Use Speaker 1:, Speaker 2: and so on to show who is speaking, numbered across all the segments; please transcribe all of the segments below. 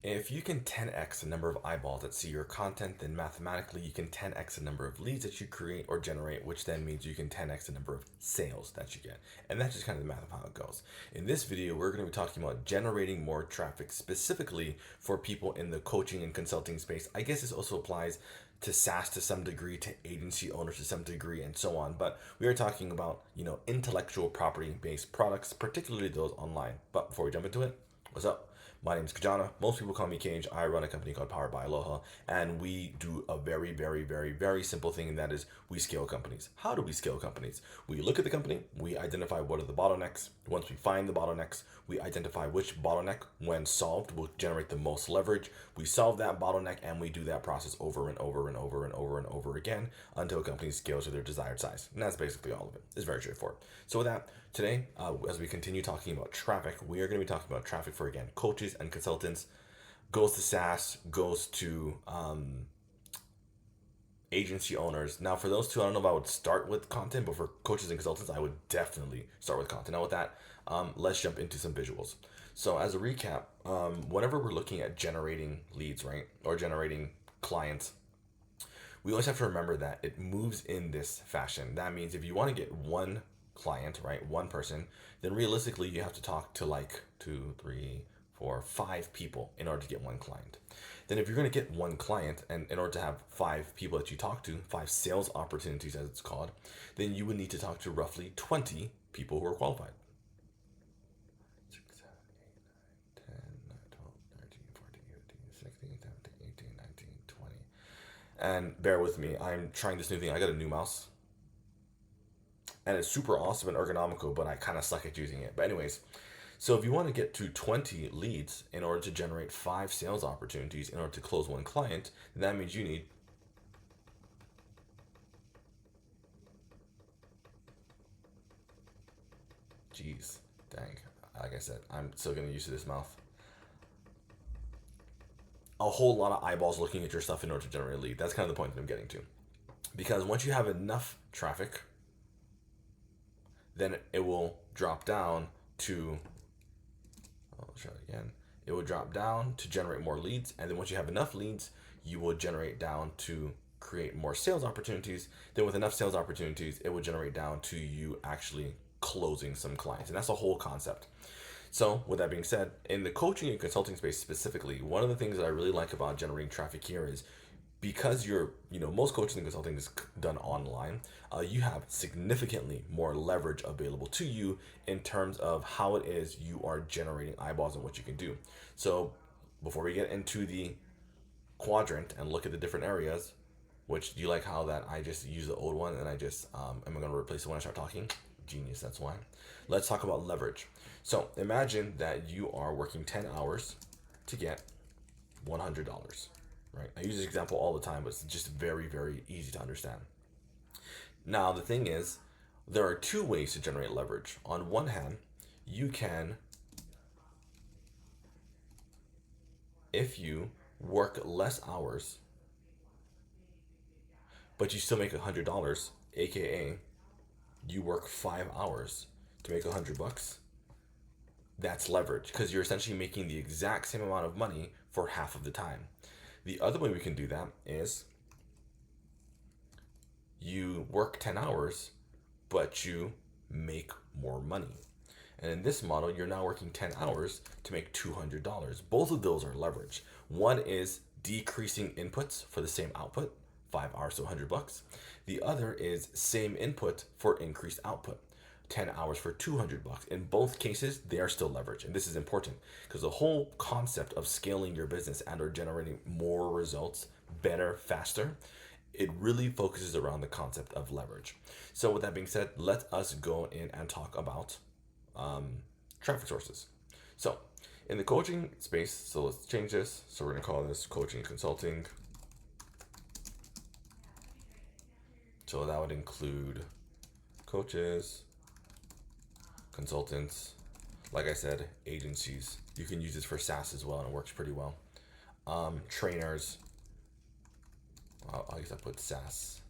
Speaker 1: If you can 10x the number of eyeballs that see your content, then mathematically you can 10x the number of leads that you create or generate, which then means you can 10x the number of sales that you get. And that's just kind of the math of how it goes. In this video, we're going to be talking about generating more traffic specifically for people in the coaching and consulting space. I guess this also applies to SaaS to some degree, to agency owners to some degree, and so on. But we are talking about, intellectual property based products, particularly those online. But before we jump into it, what's up? My name is Kajana. Most people call me Cage. I run a company called Powered by Aloha, and we do a very, very, very, very simple thing, and that is we scale companies. How do we scale companies? We look at the company, we identify what are the bottlenecks. Once we find the bottlenecks, we identify which bottleneck, when solved, will generate the most leverage. We solve that bottleneck, and we do that process over and over and over and over and over again until a company scales to their desired size. And that's basically all of it. It's very straightforward. So with that, today, as we continue talking about traffic, we are going to be talking about traffic for, again, coaches and consultants. Goes to SaaS, goes to agency owners. Now, for those two, I don't know if I would start with content, but for coaches and consultants, I would definitely start with content. Now, with that, let's jump into some visuals. So, as a recap, whenever we're looking at generating leads, right, or generating clients, we always have to remember that it moves in this fashion. That means if you want to get one client, right, one person, then realistically you have to talk to like 2, 3, 4, 5 people in order to get one client. Then if you're going to get one client, and in order to have 5 people that you talk to, 5 sales opportunities as it's called, then you would need to talk to roughly 20 people who are qualified. 6, 7, 8, 9, 10, 12, 13, 14, 15, 16, 17, 18, 19, 20. And bear with me, I'm trying this new thing. I got a new mouse and it's super awesome and ergonomical, but I kind of suck at using it. But anyways, so if you want to get to 20 leads in order to generate 5 sales opportunities in order to close one client, then that means you need geez, dang. Like I said, I'm still getting used to this mouth. A whole lot of eyeballs looking at your stuff in order to generate a lead. That's kind of the point that I'm getting to. Because once you have enough traffic, then it will drop down to, I'll try it again. It will drop down to generate more leads. And then once you have enough leads, you will generate down to create more sales opportunities. Then with enough sales opportunities, it will generate down to you actually closing some clients. And that's the whole concept. So with that being said, in the coaching and consulting space specifically, one of the things that I really like about generating traffic here is because most coaching and consulting is done online, you have significantly more leverage available to you in terms of how it is you are generating eyeballs and what you can do. So before we get into the quadrant and look at the different areas, which do you like how that I just use the old one and I just am I going to replace it when I start talking? Genius, that's why. Let's talk about leverage. So imagine that you are working 10 hours to get $100. Right? I use this example all the time, but it's just very, very easy to understand. Now, the thing is, there are 2 ways to generate leverage. On one hand, you can, if you work less hours, but you still make $100, aka you work 5 hours to make $100, that's leverage because you're essentially making the exact same amount of money for half of the time. The other way we can do that is you work 10 hours, but you make more money. And in this model, you're now working 10 hours to make $200. Both of those are leverage. One is decreasing inputs for the same output, 5 hours to $100. The other is same input for increased output, 10 hours for $200. In both cases, they are still leverage. And this is important because the whole concept of scaling your business and or generating more results better, faster, it really focuses around the concept of leverage. So with that being said, let us go in and talk about traffic sources. So in the coaching space, so let's change this. So we're going to call this coaching and consulting. So that would include coaches, consultants, like I said, agencies. You can use this for SaaS as well, and it works pretty well. Trainers. I guess I put SaaS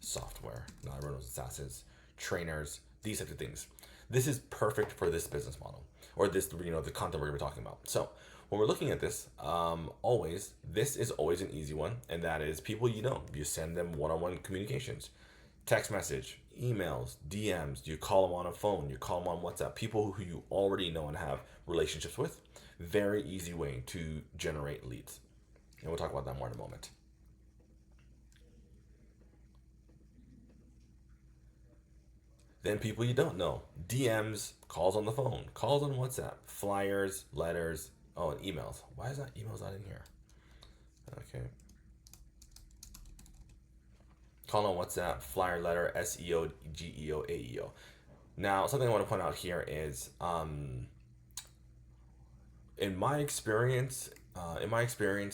Speaker 1: software. Not everyone knows what SaaS is. Trainers, these types of things. This is perfect for this business model or this, the content we're going to be talking about. So when we're looking at this, this is always an easy one, and that is people you know. You send them one-on-one communications, text message, emails, DMs. You call them on a phone. You call them on WhatsApp. People who you already know and have relationships with. Very easy way to generate leads, and we'll talk about that more in a moment. Then people you don't know, DMs, calls on the phone, calls on WhatsApp, flyers, letters, oh, and emails. Why is that emails not in here? Okay. Call on WhatsApp, flyer, letter, SEO, GEO, AEO. Now, something I want to point out here is, in my experience,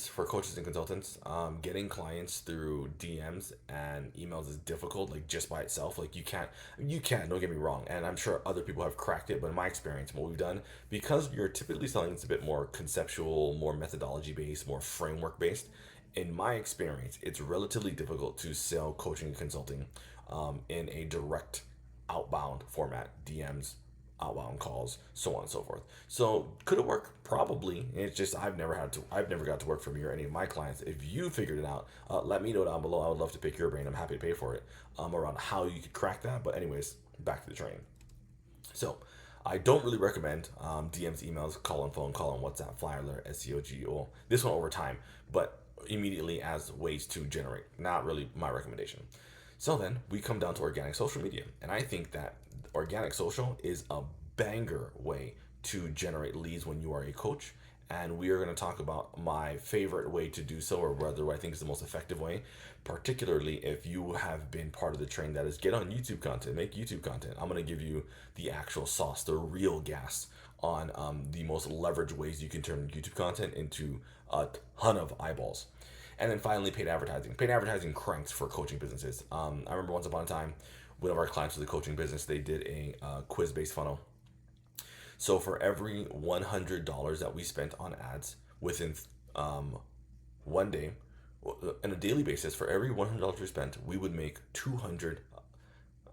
Speaker 1: for coaches and consultants, getting clients through DMs and emails is difficult. Like just by itself, like you can't. Don't get me wrong, and I'm sure other people have cracked it. But in my experience, what we've done, because you're typically selling it's a bit more conceptual, more methodology based, more framework based. In my experience, it's relatively difficult to sell coaching and consulting in a direct outbound format, DMs, outbound calls, so on and so forth. So could it work? Probably. It's just I've never got to work for me or any of my clients. If you figured it out, let me know down below. I would love to pick your brain. I'm happy to pay for it around how you could crack that. But anyways, back to the training. So I don't really recommend DMs, emails, call on phone, call on WhatsApp, flyer, letter, SEO, GEO. This one over time, but immediately as ways to generate. Not really my recommendation. So then we come down to organic social media. And I think that organic social is a banger way to generate leads when you are a coach. And we are going to talk about my favorite way to do so, or whether I think is the most effective way, particularly if you have been part of the train that is get on YouTube content, make YouTube content. I'm going to give you the actual sauce, the real gas on the most leveraged ways you can turn YouTube content into a ton of eyeballs. And then finally, paid advertising. Paid advertising cranks for coaching businesses. I remember once upon a time, one of our clients with a coaching business, they did a quiz-based funnel. So for every $100 that we spent on ads within one day, on a daily basis, for every $100 we spent, we would make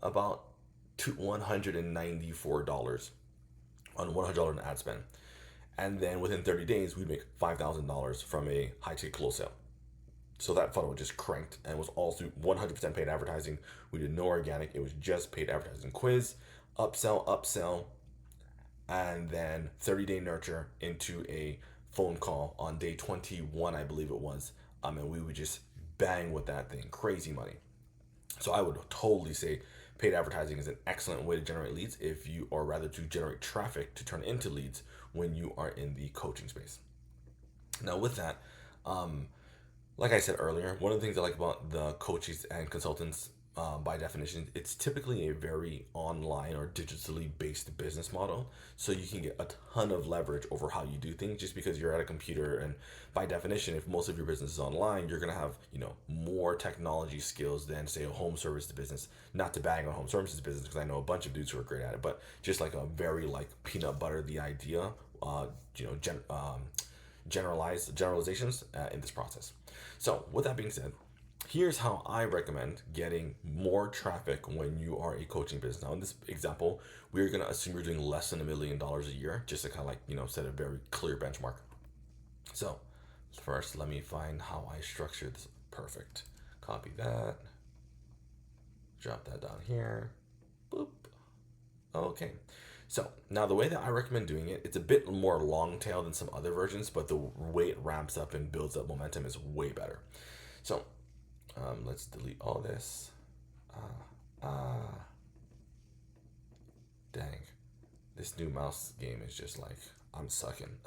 Speaker 1: about $194 on $100 in ad spend. And then within 30 days, we'd make $5,000 from a high-ticket close sale. So that funnel just cranked and was all through 100% paid advertising. We did no organic. It was just paid advertising. Quiz, upsell, and then 30-day nurture into a phone call on day 21, I believe it was. And we would just bang with that thing. Crazy money. So I would totally say paid advertising is an excellent way to generate leads or rather to generate traffic to turn into leads when you are in the coaching space. Now with that, like I said earlier, one of the things I like about the coaches and consultants, by definition, it's typically a very online or digitally based business model. So you can get a ton of leverage over how you do things just because you're at a computer. And by definition, if most of your business is online, you're going to have, more technology skills than say a home service business. Not to bag on home services business because I know a bunch of dudes who are great at it, but just like a very peanut butter, the idea, generalizations in this process. So with that being said, here's how I recommend getting more traffic when you are a coaching business. Now in this example, we're going to assume you're doing less than $1 million a year, just to kind of set a very clear benchmark. So first, let me find how I structured this. Perfect. Copy that. Drop that down here. Boop. Okay. So now the way that I recommend doing it, it's a bit more long tail than some other versions, but the way it ramps up and builds up momentum is way better. So let's delete all this. Dang. This new mouse game is just like, I'm sucking.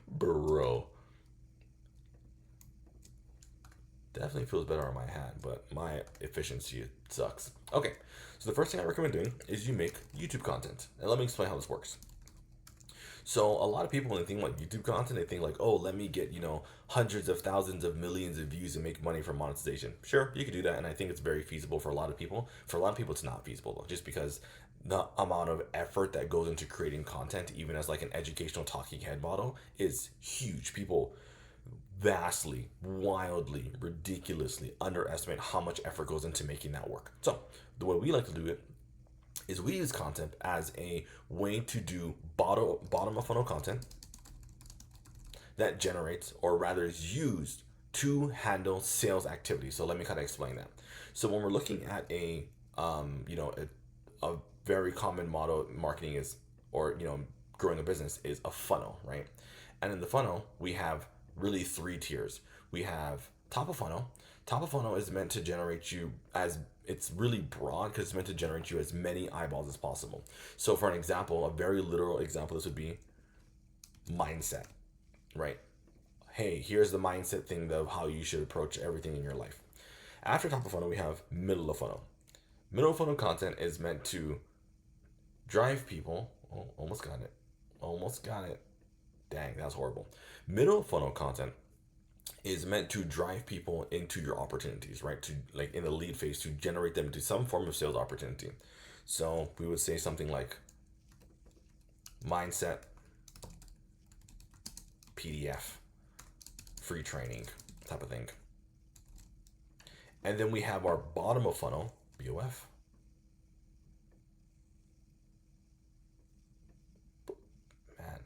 Speaker 1: Bro. Definitely feels better on my hand, but my efficiency sucks. Okay, so the first thing I recommend doing is you make YouTube content. And let me explain how this works. So a lot of people, when they think about YouTube content, they think like, oh, let me get, hundreds of thousands of millions of views and make money from monetization. Sure, you could do that. And I think it's very feasible for a lot of people. For a lot of people, it's not feasible though, just because the amount of effort that goes into creating content, even as like an educational talking head model, is huge. People vastly, wildly, ridiculously underestimate how much effort goes into making that work. So the way we like to do it is we use content as a way to do bottom of funnel content that generates, or rather is used to handle sales activity. So let me kind of explain that. So when we're looking at a very common model in marketing is, or growing a business is a funnel, right? And in the funnel, we have really three tiers. We have top of funnel. Top of funnel is meant to generate you as, it's really broad because it's meant to generate you as many eyeballs as possible. So for an example, a very literal example, this would be mindset, right? Hey, here's the mindset thing of how you should approach everything in your life. After top of funnel, we have middle of funnel. Middle of funnel content is meant to drive people. Oh, almost got it. Almost got it. Dang, that's horrible. Middle of funnel content is meant to drive people into your opportunities, right? To, like, in the lead phase, to generate them to some form of sales opportunity. So we would say something like mindset, PDF, free training type of thing. And then we have our bottom of funnel, BOF. Man,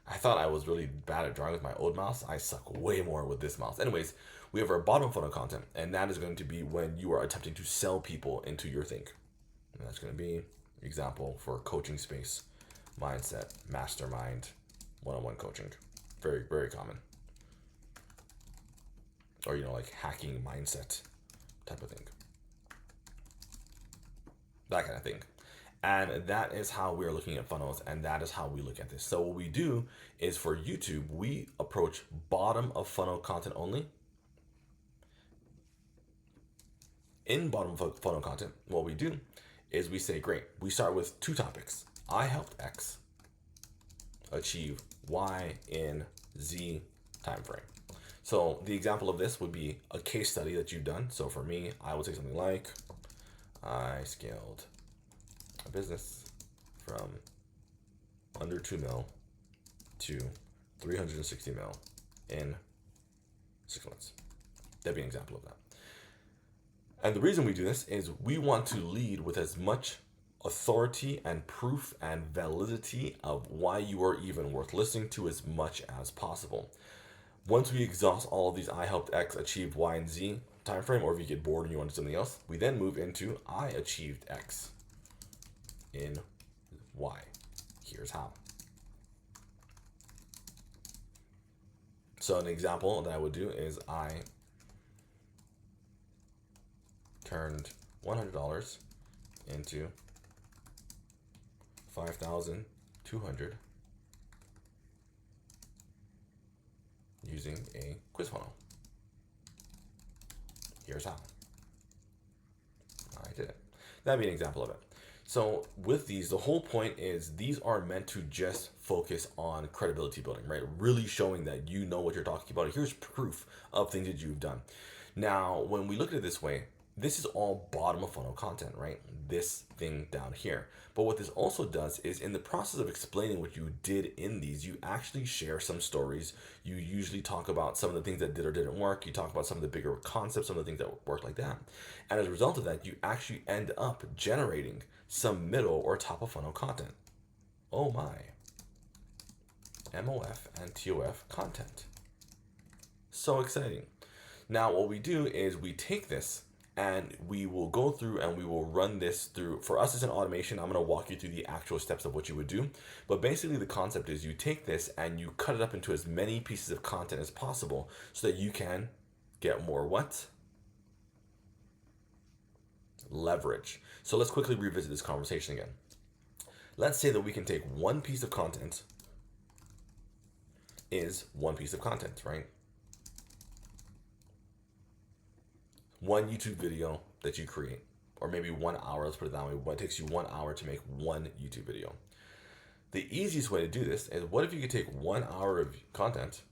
Speaker 1: I thought I was really bad at drawing with my old mouse. I suck way more with this mouse. Anyways, we have our bottom funnel content, and that is going to be when you are attempting to sell people into your thing. And that's going to be example for coaching space, mindset, mastermind, one-on-one coaching. Very, very common. Or, like hacking mindset type of thing. That kind of thing. And that is how we're looking at funnels, and that is how we look at this. So what we do is, for YouTube, we approach bottom of funnel content only. In bottom of funnel content, what we do is we say, great, we start with two topics. I helped X achieve Y in Z time frame. So the example of this would be a case study that you've done. So for me, I would say something like, I scaled a business from under 2 mil to 360 mil in 6 months. That'd be an example of that. And the reason we do this is we want to lead with as much authority and proof and validity of why you are even worth listening to as much as possible. Once we exhaust all of these I helped X achieve Y and Z time frame, or if you get bored and you want to do something else, we then move into I achieved X in Y. Here's how. So an example that I would do is I turned $100 into 5,200 using a quiz funnel. Here's how. I did it. That'd be an example of it. So with these, the whole point is these are meant to just focus on credibility building, right? Really showing that you know what you're talking about. Here's proof of things that you've done. Now, when we look at it this way, this is all bottom of funnel content, right? This thing down here. But what this also does is, in the process of explaining what you did in these, you actually share some stories. You usually talk about some of the things that did or didn't work. You talk about some of the bigger concepts, some of the things that worked like that. And as a result of that, you actually end up generating some middle or top of funnel content. Oh my. MOF and TOF content. So exciting. Now what we do is we take this and we will go through and we will run this through. For us, it's an automation. I'm going to walk you through the actual steps of what you would do. But basically the concept is you take this and you cut it up into as many pieces of content as possible so that you can get more what? Leverage. So let's quickly revisit this conversation again. Let's say that we can take one piece of content is one piece of content, right? One YouTube video that you create, or maybe 1 hour, let's put it that way. What takes you 1 hour to make one YouTube video? The easiest way to do this is, what if you could take 1 hour of content,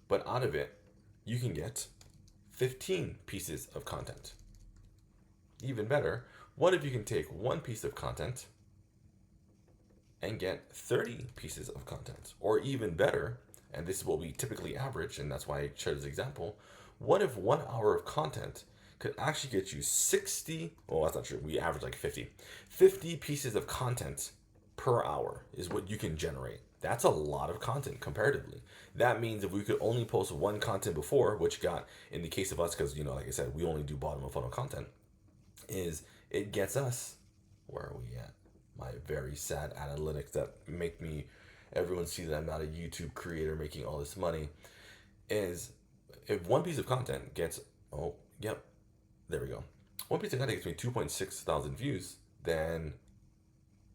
Speaker 1: but out of it, you can get 15 pieces of content. Even better, what if you can take one piece of content and get 30 pieces of content? Or even better, and this is what we typically average, and that's why I shared this example, what if 1 hour of content could actually get you 60, well, that's not true, we average like 50 pieces of content per hour is what you can generate That's a lot of content comparatively. That means if we could only post one content before, which got in the case of us, because like I said, we only do bottom of funnel content, is it gets us, where are we at? My very sad analytics that make me everyone see that I'm not a YouTube creator making all this money, is if one piece of content gets, oh yep, there we go. One piece of content gets me 2.6 thousand views, then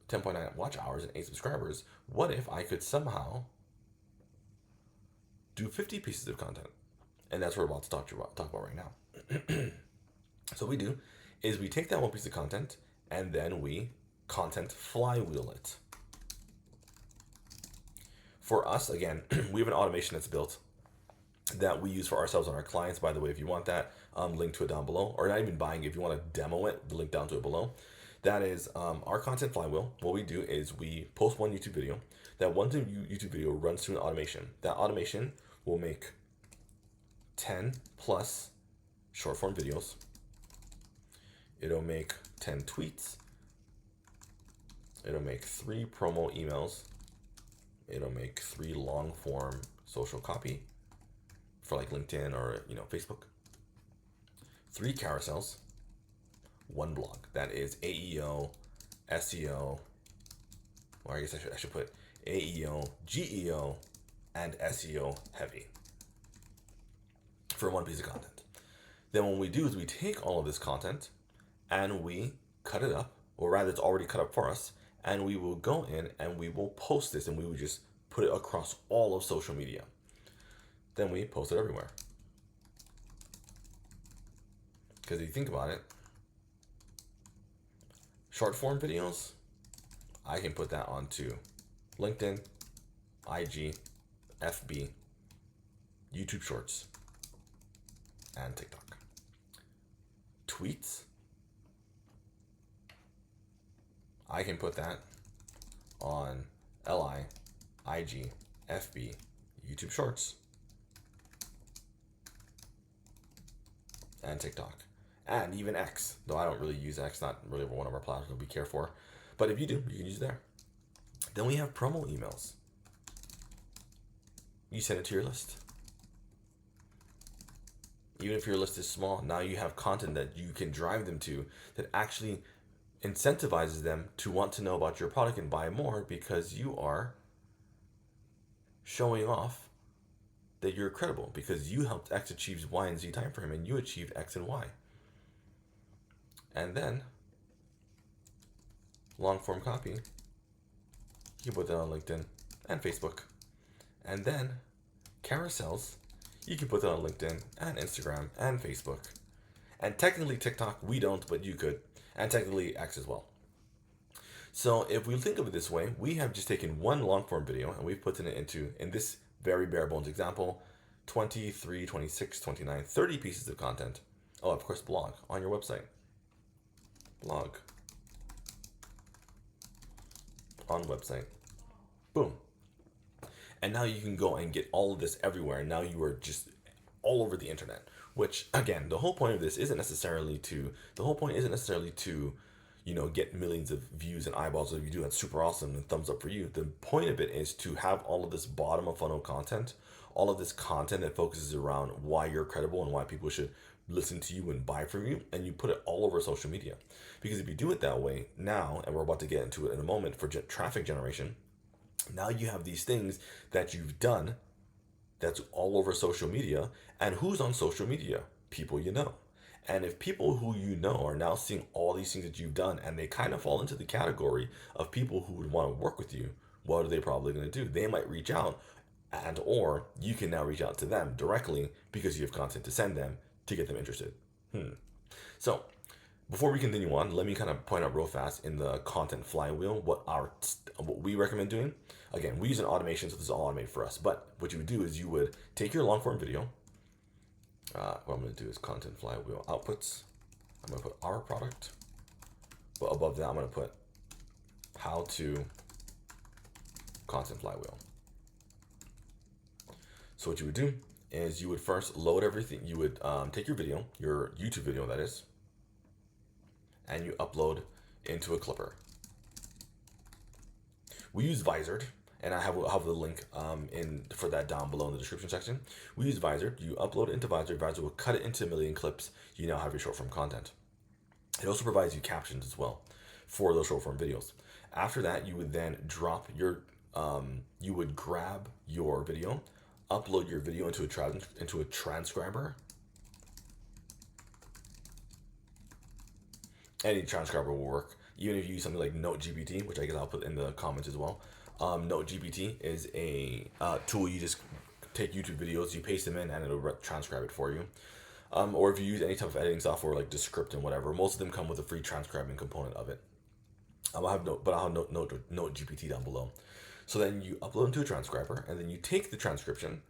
Speaker 1: 10.9 watch hours and 8 subscribers. What if I could somehow do 50 pieces of content? And that's what we're about to talk about right now. So what we do is we take that one piece of content and then we content flywheel it. For us, again, we have an automation that's built that we use for ourselves and our clients. By the way, if you want that, link to it down below, or not even buying, if you want to demo it, the link down to it below. That is our content flywheel. What we do is we post one YouTube video. That one YouTube video runs through an automation. That automation will make 10 plus short form videos. It'll make 10 tweets. It'll make 3 promo emails. It'll make 3 long form social copy for like LinkedIn or Facebook. 3 carousels. 1 blog. That is AEO, SEO, or I guess I should put AEO, GEO, and SEO heavy for one piece of content. Then what we do is we take all of this content and we cut it up, or rather it's already cut up for us, and we will go in and we will post this, and we will just put it across all of social media. Then we post it everywhere. Because if you think about it, short form videos, I can put that onto LinkedIn, IG, FB, YouTube Shorts, and TikTok. Tweets, I can put that on LI, IG, FB, YouTube Shorts, and TikTok. And even X, though I don't really use X, not really one of our platforms we care for. But if you do, you can use it there. Then we have promo emails. You send it to your list. Even if your list is small, now you have content that you can drive them to that actually incentivizes them to want to know about your product and buy more, because you are showing off that you're credible, because you helped X achieve Y and Z time frame and you achieved X and Y. And then long form copy, you can put that on LinkedIn and Facebook. And then carousels, you can put that on LinkedIn and Instagram and Facebook. And technically TikTok, we don't, but you could. And technically X as well. So if we think of it this way, we have just taken one long form video and we've put it into, in this very bare bones example, 23, 26, 29, 30 pieces of content. Oh, of course, blog on your website. Blog on website. Boom. And now you can go and get all of this everywhere. And now you are just all over the internet, which again, the whole point of this isn't necessarily to, get millions of views and eyeballs. If you do, that's super awesome and thumbs up for you. The point of it is to have all of this bottom of funnel content, all of this content that focuses around why you're credible and why people should listen to you and buy from you, and you put it all over social media. Because if you do it that way now, and we're about to get into it in a moment for traffic generation, now you have these things that you've done that's all over social media. And who's on social media? People you know. And if people who you know are now seeing all these things that you've done, and they kind of fall into the category of people who would want to work with you, what are they probably going to do? They might reach out, and or you can now reach out to them directly because you have content to send them to get them interested. So before we continue on, let me kind of point out real fast in the content flywheel what we recommend doing. Again, we use an automation, so this is all automated for us. But what you would do is you would take your long form video. What I'm going to do is content flywheel outputs. I'm going to put our product, but above that I'm going to put how to content flywheel. So what you would do is you would first load everything. You would take your video, your YouTube video that is, and you upload into a clipper. We use Visored, and I'll have the link in for that down below in the description section. We use Visor. You upload it into Visor. Visor will cut it into a million clips. You now have your short form content. It also provides you captions as well for those short form videos. After that, you would then drop your, you would grab your video, upload your video into a transcriber. Any transcriber will work, even if you use something like NoteGPT, which I guess I'll put in the comments as well. NoteGPT is a tool. You just take YouTube videos, you paste them in, and it'll transcribe it for you. Or if you use any type of editing software like Descript and whatever, most of them come with a free transcribing component of it. I'll have NoteGPT down below. So then you upload into a transcriber, and then you take the transcription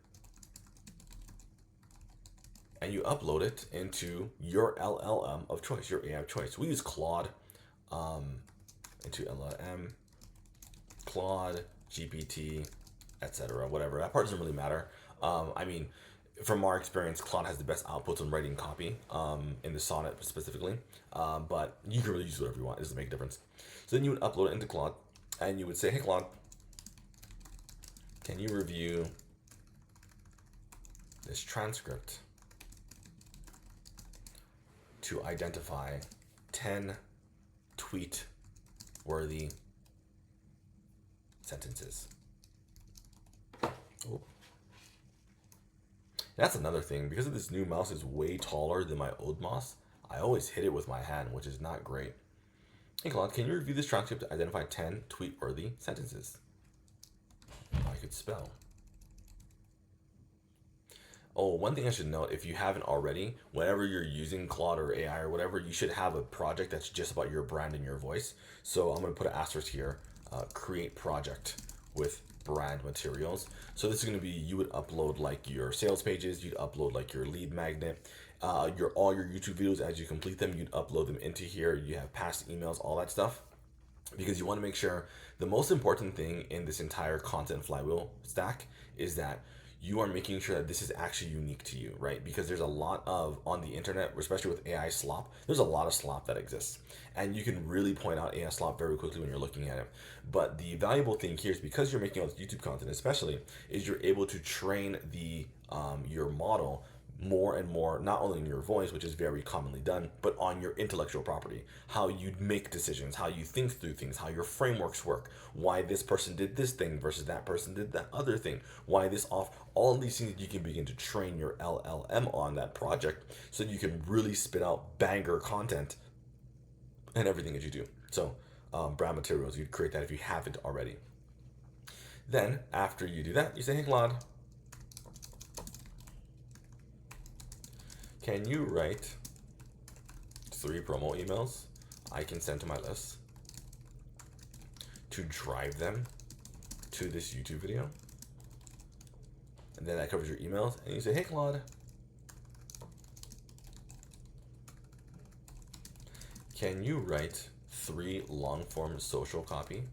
Speaker 1: and you upload it into your LLM of choice, your AI of choice. We use Claude, into LLM, Claude, GPT, etc. Whatever. That part doesn't really matter. I mean, from our experience, Claude has the best outputs on writing copy, in the sonnet specifically. But you can really use whatever you want. It doesn't make a difference. So then you would upload it into Claude, and you would say, hey Claude, can you review this transcript to identify 10 tweet-worthy sentences? Oh. That's another thing. Because of this new mouse is way taller than my old mouse, I always hit it with my hand, which is not great. Hey Claude, can you review this transcript to identify 10 tweet-worthy sentences? I could spell. Oh, one thing I should note, if you haven't already, whenever you're using Claude or AI or whatever, you should have a project that's just about your brand and your voice. So I'm going to put an asterisk here, create project with brand materials. So this is going to be, you would upload like your sales pages, you'd upload like your lead magnet, all your YouTube videos. As you complete them, you'd upload them into here. You have past emails, all that stuff, because you want to make sure the most important thing in this entire content flywheel stack is that you are making sure that this is actually unique to you, right? Because there's a lot of, on the internet, especially with AI slop, there's a lot of slop that exists. And you can really point out AI slop very quickly when you're looking at it. But the valuable thing here is, because you're making all this YouTube content especially, is you're able to train the your model more and more, not only in your voice, which is very commonly done, but on your intellectual property, how you make decisions, how you think through things, how your frameworks work, why this person did this thing versus that person did that other thing, why this off, all of these things that you can begin to train your LLM on that project, so you can really spit out banger content and everything that you do. So brand materials, you'd create that if you haven't already. Then after you do that, you say, hey Claude, can you write 3 promo emails I can send to my list to drive them to this YouTube video? And then that covers your emails. And you say, hey Claude, can you write 3 long-form social copy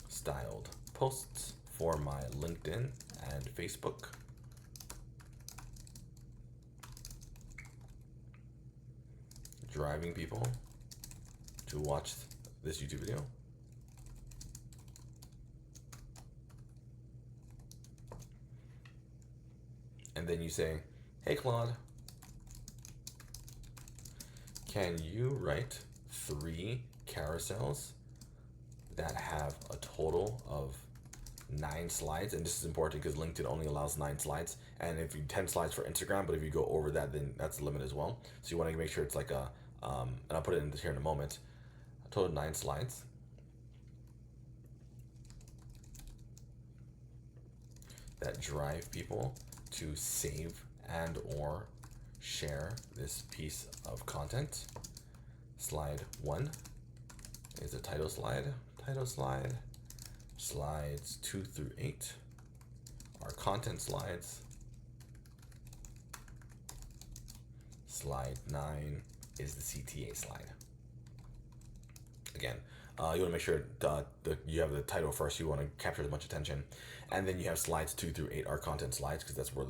Speaker 1: styled posts for my LinkedIn and Facebook? Driving people to watch this YouTube video. And then you say, hey Claude, can you write 3 carousels that have a total of 9 slides? And this is important because LinkedIn only allows 9 slides, and if you 10 slides for Instagram, but if you go over that, then that's the limit as well. So you want to make sure it's like a and I'll put it in here in a moment, a total of 9 slides that drive people to save and or share this piece of content. Slide 1 is a title slide. Slides 2 through 8 are content slides. Slide 9 is the CTA slide. Again, You want to make sure you have the title first. You want to capture as much attention, and then you have slides 2 through 8 are content slides because that's where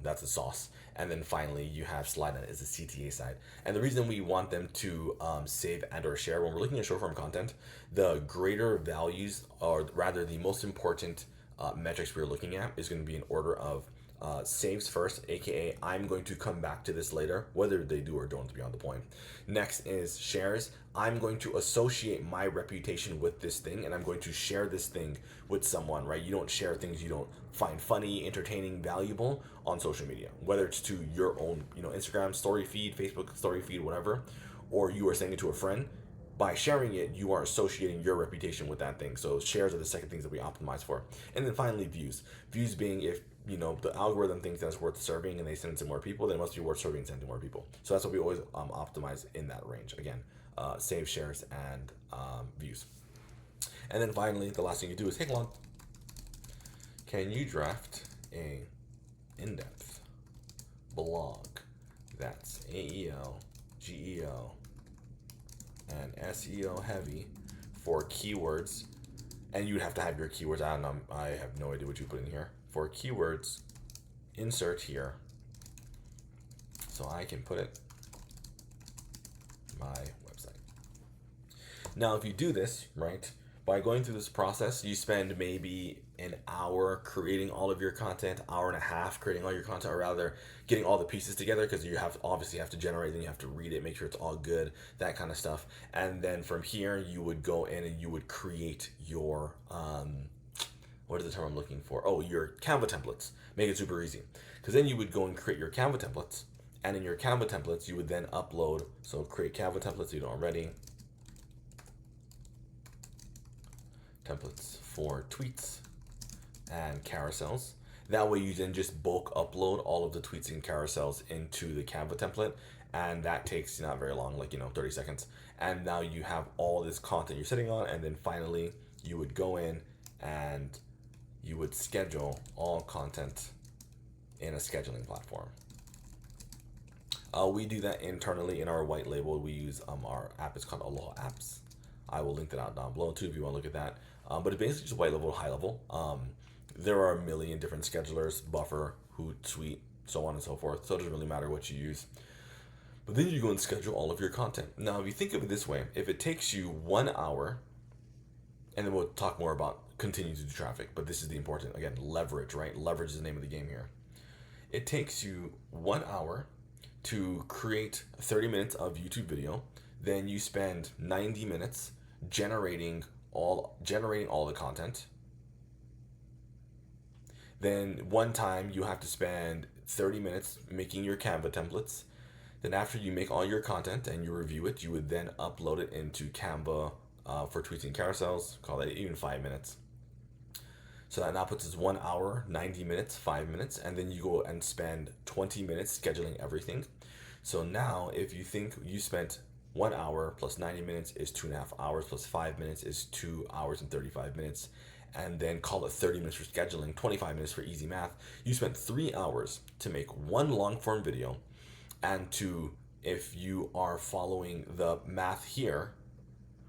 Speaker 1: that's the sauce. And then finally you have slide 9 is the CTA side. And the reason we want them to save and or share when we're looking at short form content, the greater values, or rather the most important metrics we're looking at, is going to be in order of saves first, aka I'm going to come back to this later, whether they do or don't is beyond the point. Next is shares. I'm going to associate my reputation with this thing, and I'm going to share this thing with someone, right? You don't share things you don't find funny, entertaining, valuable on social media, whether it's to your own, Instagram story feed, Facebook story feed, whatever, or you are sending it to a friend. By sharing it, you are associating your reputation with that thing. So shares are the second things that we optimize for. And then finally, views. Views being if the algorithm thinks that's worth serving and they send it to more people, then it must be worth serving and sending to more people. So that's what we always optimize in that range. Again, save, shares, and views. And then finally, the last thing you do is, hey Claude, can you draft a in-depth blog that's AEO, GEO, and SEO heavy for keywords? And you'd have to have your keywords. I have no idea what you put in here. For keywords, insert here. So I can put it my website. Now, if you do this, right, by going through this process, you spend maybe an hour creating all of your content, hour and a half creating all your content, or rather getting all the pieces together, because you obviously have to generate, then you have to read it, make sure it's all good, that kind of stuff. And then from here, you would go in and you would create your, what is the term I'm looking for? Oh, your Canva templates. Make it super easy. Because then you would go and create your Canva templates. And in your Canva templates, you would then upload. So create Canva templates if you don't already. Templates for tweets and carousels. That way you then just bulk upload all of the tweets and carousels into the Canva template. And that takes not very long, like 30 seconds. And now you have all this content you're sitting on. And then finally, you would go in and you would schedule all content in a scheduling platform. We do that internally in our white label. We use our app. It's called Aloha Apps. I will link that out down below too if you want to look at that. But it's basically just white level, high level. There are a million different schedulers: Buffer, Hootsuite, so on and so forth. So it doesn't really matter what you use. But then you go and schedule all of your content. Now, if you think of it this way, if it takes you 1 hour, and then we'll talk more about continue to do traffic, but this is the important, again, leverage, right? Leverage is the name of the game here. It takes you 1 hour to create 30 minutes of YouTube video. Then you spend 90 minutes generating all the content. Then one time you have to spend 30 minutes making your Canva templates. Then after you make all your content and you review it, you would then upload it into Canva for tweets and carousels. Call that even 5 minutes. So that now puts us 1 hour, 90 minutes, 5 minutes, and then you go and spend 20 minutes scheduling everything. So now if you think you spent 1 hour plus 90 minutes is 2.5 hours, plus 5 minutes is 2 hours and 35 minutes, and then call it 30 minutes for scheduling, 25 minutes for easy math. You spent 3 hours to make one long form video, and to, if you are following the math here,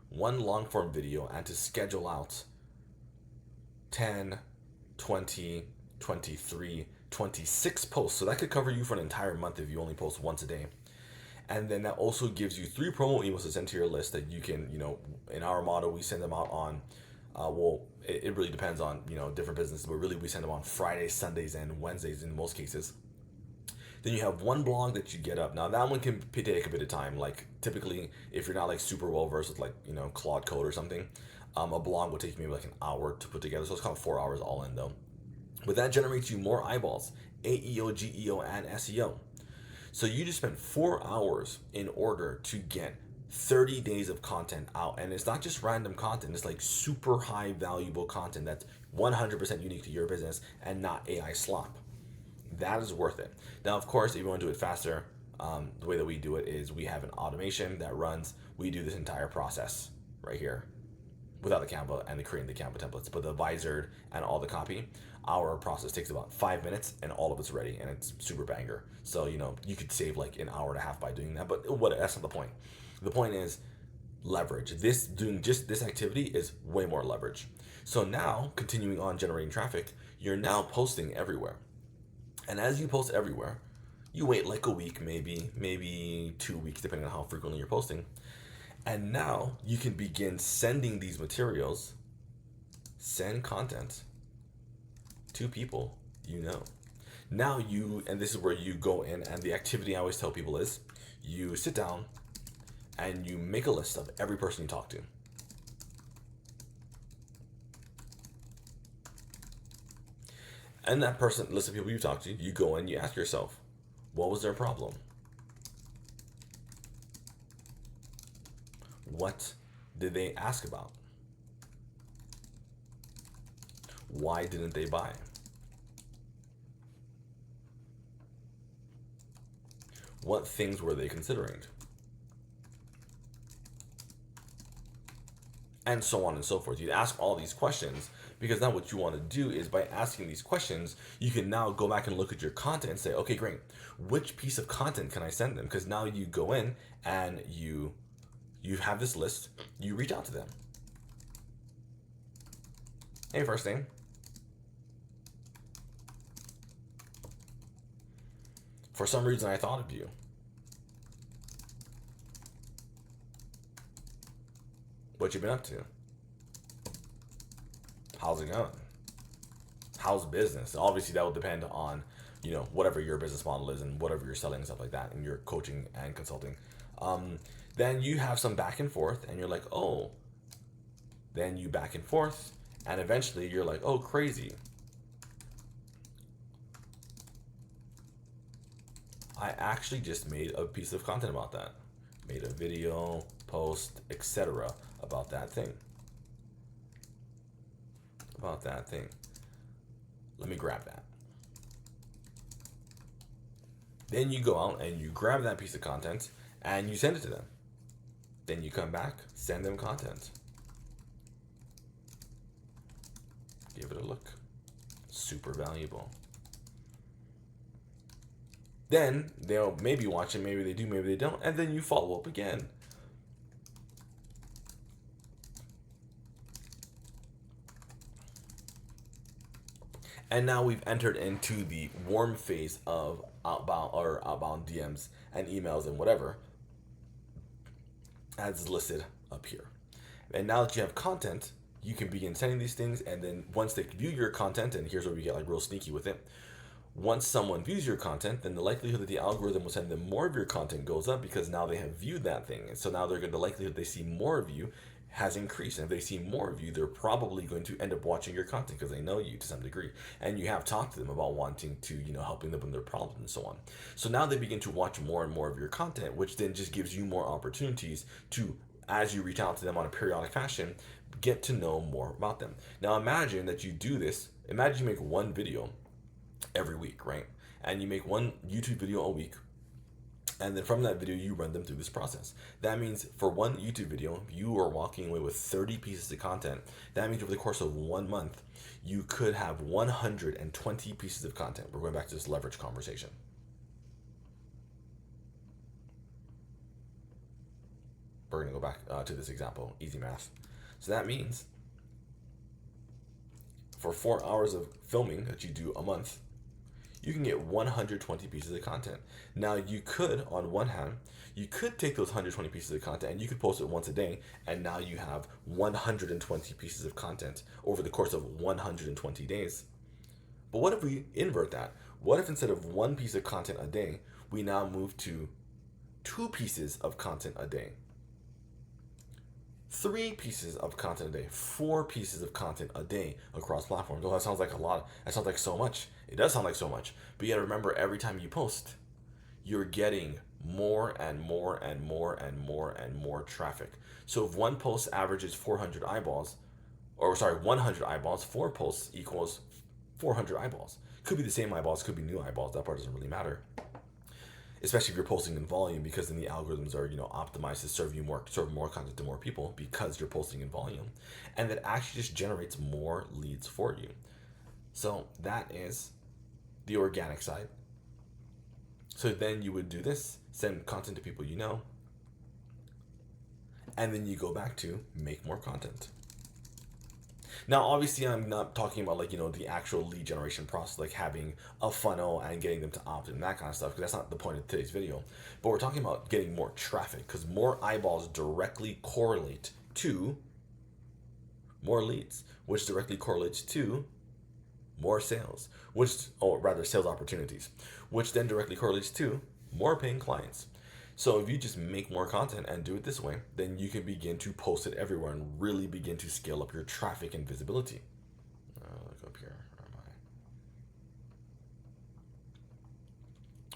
Speaker 1: one long form video, and to schedule out 10, 20, 23, 26 posts. So that could cover you for an entire month if you only post once a day. And then that also gives you 3 promo emails to send to your list that you can, in our model, we send them out on, it really depends on, different businesses, but really we send them on Fridays, Sundays, and Wednesdays in most cases. Then you have one blog that you get up. Now that one can take a bit of time. Like typically, if you're not like super well versed with like, Claude Code or something, a blog will take maybe like an hour to put together. So it's kind of 4 hours all in though. But that generates you more eyeballs, AEO, GEO, and SEO. So you just spent 4 hours in order to get 30 days of content out. And it's not just random content. It's like super high valuable content that's 100% unique to your business and not AI slop. That is worth it. Now, of course, if you want to do it faster, the way that we do it is we have an automation that runs. We do this entire process right here without the Canva and creating the Canva templates, but the visored and all the copy, our process takes about 5 minutes and all of it's ready, and it's super banger. So, you could save like an hour and a half by doing that, but that's not the point. The point is leverage. This doing just this activity is way more leverage. So now, continuing on generating traffic, you're now posting everywhere. And as you post everywhere, you wait like a week, maybe 2 weeks, depending on how frequently you're posting. And now you can begin sending these materials, send content to people you know. Now and this is where you go in, and the activity I always tell people is you sit down and you make a list of every person you talk to. And that person, list of people you talk to, you go in, you ask yourself, what was their problem? What did they ask about? Why didn't they buy? What things were they considering? And so on and so forth. You'd ask all these questions because now what you want to do is by asking these questions, you can now go back and look at your content and say, okay, great. Which piece of content can I send them? Because now you go in and you have this list, you reach out to them. Hey, first name. For some reason, I thought of you. What you been up to? How's it going? How's business? Obviously, that will depend on, whatever your business model is and whatever you're selling and stuff like that, and your coaching and consulting. Then you have some back and forth, and you're like, oh. Then you back and forth, and eventually you're like, oh, crazy. I actually just made a piece of content about that. Made a video, post, etc. about that thing. Let me grab that. Then you go out and you grab that piece of content and you send it to them. Then you come back, send them content. Give it a look. Super valuable. Then they'll maybe watch it, maybe they do, maybe they don't, and then you follow up again. And now we've entered into the warm phase of outbound DMs and emails and whatever, as listed up here. And now that you have content, you can begin sending these things, and then once they view your content, and here's where we get like real sneaky with it. Once someone views your content, then the likelihood that the algorithm will send them more of your content goes up because now they have viewed that thing. And so now the likelihood they see more of you has increased. And if they see more of you, they're probably going to end up watching your content because they know you to some degree. And you have talked to them about wanting to, helping them with their problems and so on. So now they begin to watch more and more of your content, which then just gives you more opportunities to, as you reach out to them on a periodic fashion, get to know more about them. Now imagine that you do this. Imagine you make one video every week, right? And you make one YouTube video a week, and then from that video you run them through this process. That means for one YouTube video you are walking away with 30 pieces of content. That means over the course of 1 month you could have 120 pieces of content. We're going back to this leverage conversation. We're going to go back to this example, easy math. So that means for 4 hours of filming that you do a month, you can get 120 pieces of content. Now you could, on one hand, you could take those 120 pieces of content and you could post it once a day, and now you have 120 pieces of content over the course of 120 days. But what if we invert that? What if instead of one piece of content a day, we now move to 2 pieces of content a day? 3 pieces of content a day, 4 pieces of content a day across platforms. Oh, that sounds like a lot. That sounds like so much. It does sound like so much. But you gotta remember, every time you post, you're getting more and more and more and more and more traffic. So if one post averages 400 eyeballs, 100 eyeballs, 4 posts equals 400 eyeballs. Could be the same eyeballs, could be new eyeballs. That part doesn't really matter. Especially if you're posting in volume, because then the algorithms are, optimized to serve more content to more people because you're posting in volume. And that actually just generates more leads for you. So that is the organic side. So then you would do this, send content to people you know, And then you go back to make more content. Now, obviously, I'm not talking about like, the actual lead generation process, like having a funnel and getting them to opt in, that kind of stuff, because that's not the point of today's video. But we're talking about getting more traffic, because more eyeballs directly correlate to more leads, which directly correlates to more sales, sales opportunities, which then directly correlates to more paying clients. So if you just make more content and do it this way, then you can begin to post it everywhere and really begin to scale up your traffic and visibility. Look up here. Where am I?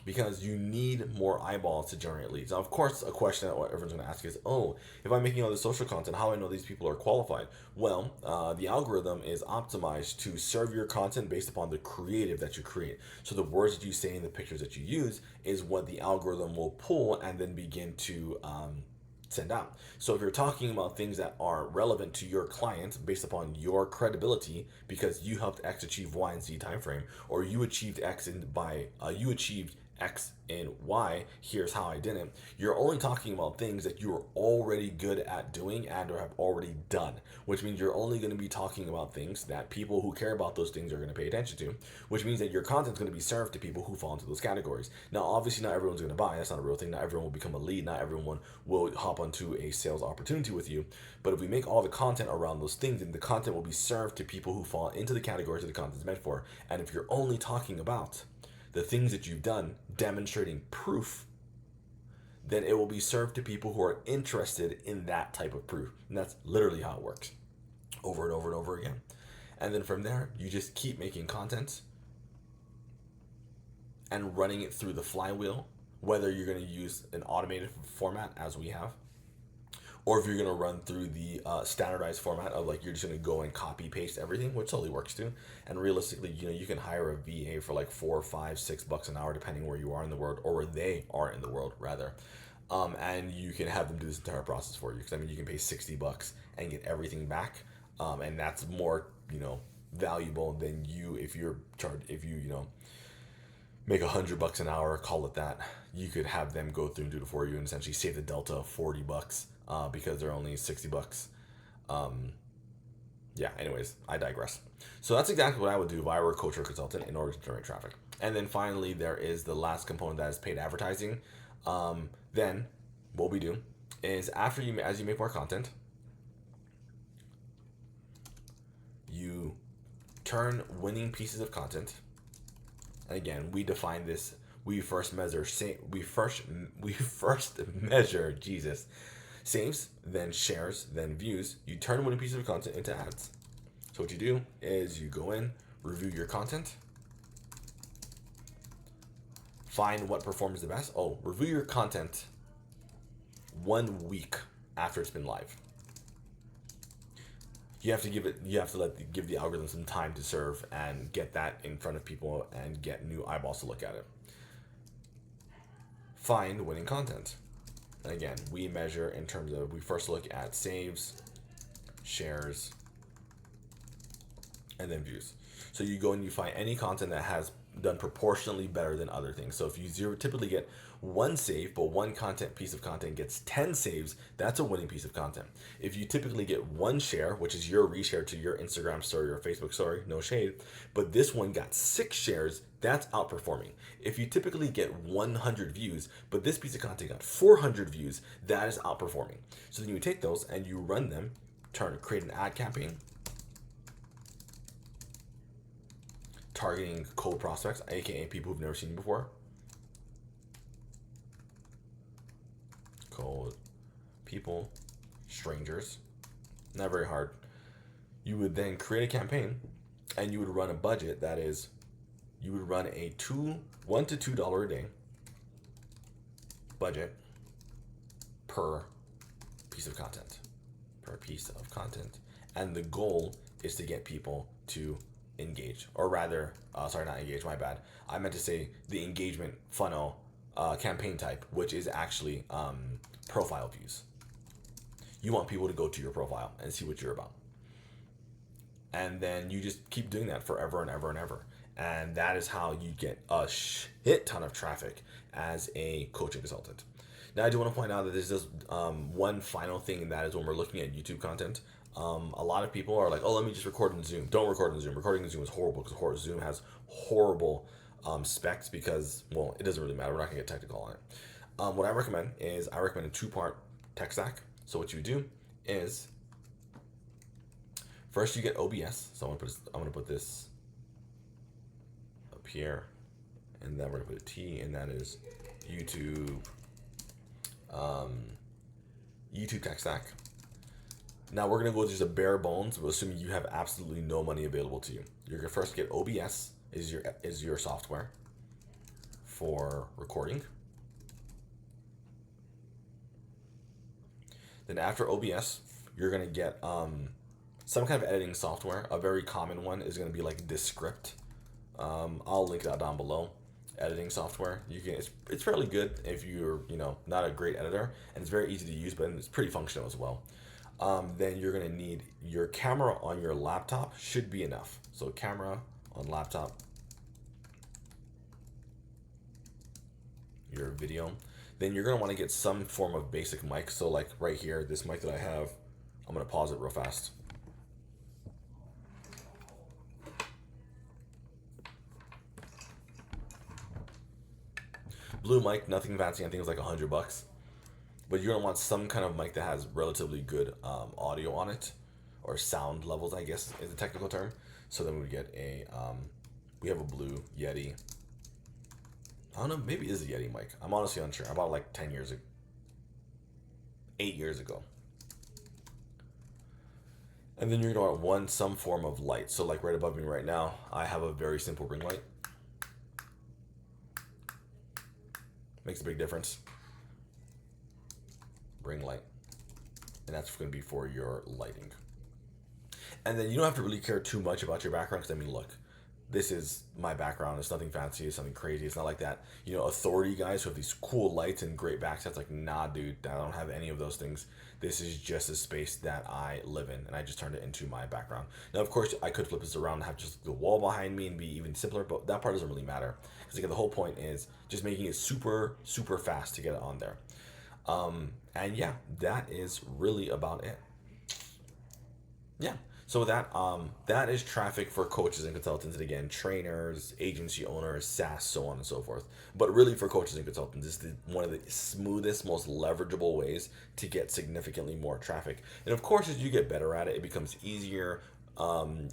Speaker 1: Because you need more eyeballs to generate leads. Now, of course, a question that everyone's going to ask is, oh, if I'm making all this social content, how do I know these people are qualified? Well, the algorithm is optimized to serve your content based upon the creative that you create. So the words that you say and the pictures that you use is what the algorithm will pull and then begin to send out. So if you're talking about things that are relevant to your client based upon your credibility, because you helped X achieve Y and Z time frame, or you achieved X you achieved X and Y, here's how I did it. You're only talking about things that you're already good at doing and or have already done, which means you're only going to be talking about things that people who care about those things are going to pay attention to, which means that your content's going to be served to people who fall into those categories. Now, obviously, not everyone's going to buy. That's not a real thing. Not everyone will become a lead. Not everyone will hop onto a sales opportunity with you. But if we make all the content around those things, then the content will be served to people who fall into the categories that the content's meant for. And if you're only talking about the things that you've done, demonstrating proof, then it will be served to people who are interested in that type of proof. And that's literally how it works, over and over and over again. And then from there, you just keep making content and running it through the flywheel, whether you're going to use an automated format as we have, or if you're going to run through the standardized format of like you're just going to go and copy paste everything, which totally works too. And realistically, you can hire a VA for like $4, $5, $6 an hour, depending where you are in the world, or where they are in the world rather. And you can have them do this entire process for you. Because I mean, you can pay $60 and get everything back, and that's more valuable than if you make $100 an hour, call it that. You could have them go through and do it for you and essentially save the delta of $40 because they're only $60. Anyways, I digress. So that's exactly what I would do if I were a coach or consultant in order to generate traffic. And then finally, there is the last component, that is paid advertising. Then what we do is as you make more content, you turn winning pieces of content. And again, we define this. We first measure saves, then shares, then views. You turn winning pieces of content into ads. So what you do is you go in, review your content, find what performs the best. Review your content 1 week after it's been live. You have to give the algorithm some time to serve and get that in front of people and get new eyeballs to look at it. Find winning content. And again, we measure in terms of, we first look at saves, shares, and then views. So you go and you find any content that has done proportionally better than other things. So if you typically get 1 save, but one piece of content gets 10 saves, that's a winning piece of content. If you typically get 1 share, which is your reshare to your Instagram story or Facebook story, no shade, but this one got 6 shares, that's outperforming. If you typically get 100 views, but this piece of content got 400 views, that is outperforming. So then you take those and you run them, create an ad campaign, targeting cold prospects, aka people who've never seen you before. Cold people, strangers, not very hard. You would then create a campaign and you would run a budget that is, you would run a $1 to $2 a day budget per piece of content. And the goal is to get people to engage, or rather, sorry, not engage, my bad. I meant to say the engagement funnel campaign type, which is actually profile views. You want people to go to your profile and see what you're about. And then you just keep doing that forever and ever and ever. And that is how you get a shit ton of traffic as a coaching consultant. Now, I do want to point out that there's just one final thing, and that is when we're looking at YouTube content. A lot of people are like, "Oh, let me just record in Zoom." Don't record in Zoom. Recording in Zoom is horrible because Zoom has horrible specs because, well, it doesn't really matter. We're not gonna get technical on it. What I recommend is I recommend a two-part tech stack. So what you do is first you get OBS. So I'm gonna put this up here, and then we're gonna put a T, and that is YouTube. YouTube tech stack. Now we're gonna go just a bare bones, assuming you have absolutely no money available to you. You're gonna first get OBS is your software for recording. Then after OBS, you're gonna get some kind of editing software. A very common one is gonna be like Descript. I'll link that down below. Editing software, it's fairly good if you're not a great editor, and it's very easy to use, but it's pretty functional as well. Then you're gonna need your camera on your laptop should be enough. So camera on laptop, your video. Then you're gonna want to get some form of basic mic. So like right here, this mic that I have, I'm gonna pause it real fast. Blue mic, nothing fancy. I think it's like $100, but you're gonna want some kind of mic that has relatively good audio on it, or sound levels, I guess is the technical term. So then we get we have a blue Yeti. I don't know, maybe it is a Yeti mic. I'm honestly unsure. I bought it like 10 years ago, 8 years ago. And then you're gonna want some form of light. So like right above me right now, I have a very simple ring light. Makes a big difference. Ring light. And that's going to be for your lighting. And then you don't have to really care too much about your background, because I mean, look, this is my background. It's nothing fancy. It's nothing crazy. It's not like that, authority guys who have these cool lights and great backsets. Like, nah, dude, I don't have any of those things. This is just a space that I live in, and I just turned it into my background. Now, of course, I could flip this around and have just the wall behind me and be even simpler, but that part doesn't really matter. Because again, the whole point is just making it super, super fast to get it on there. And yeah, that is really about it. Yeah. So that is traffic for coaches and consultants, and again, trainers, agency owners, SaaS, so on and so forth. But really, for coaches and consultants, this is one of the smoothest, most leverageable ways to get significantly more traffic. And of course, as you get better at it, it becomes easier.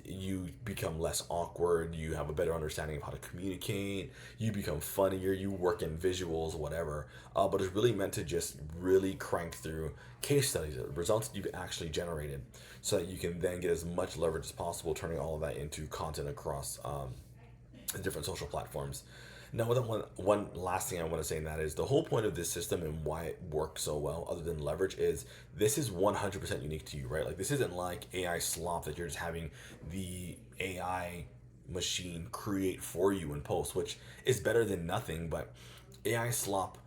Speaker 1: You become less awkward. You have a better understanding of how to communicate. You become funnier. You work in visuals, whatever. But it's really meant to just really crank through case studies, results that you've actually generated, so that you can then get as much leverage as possible, turning all of that into content across the different social platforms. Now, one last thing I want to say, and that is the whole point of this system and why it works so well, other than leverage, is this is 100% unique to you, right? Like, this isn't like AI slop that you're just having the AI machine create for you in post, which is better than nothing, but AI slop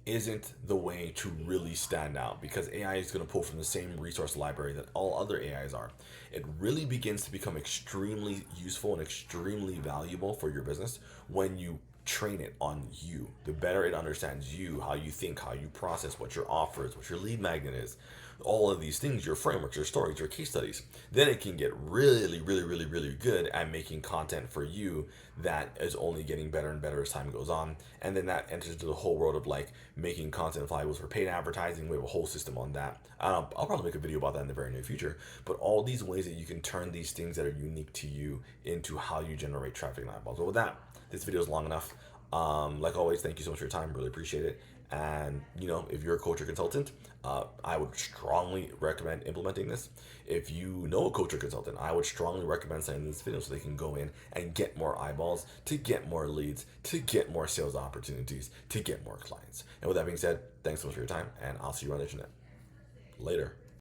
Speaker 1: isn't the way to really stand out, because AI is going to pull from the same resource library that all other AIs are. It really begins to become extremely useful and extremely valuable for your business when you train it on you. The better it understands you, how you think, how you process, what your offer is, what your lead magnet is, all of these things, your frameworks, your stories, your case studies. Then it can get really, really, really, really good at making content for you that is only getting better and better as time goes on. And then that enters into the whole world of like making content flywheels for paid advertising. We have a whole system on that. I'll probably make a video about that in the very near future. But all these ways that you can turn these things that are unique to you into how you generate traffic and eyeballs. But with that, this video is long enough. Like always, thank you so much for your time. Really appreciate it. And if you're a coach or consultant, I would strongly recommend implementing this. If you know a coach or consultant, I would strongly recommend sending this video so they can go in and get more eyeballs, to get more leads, to get more sales opportunities, to get more clients. And with that being said, thanks so much for your time, and I'll see you on the internet. Later.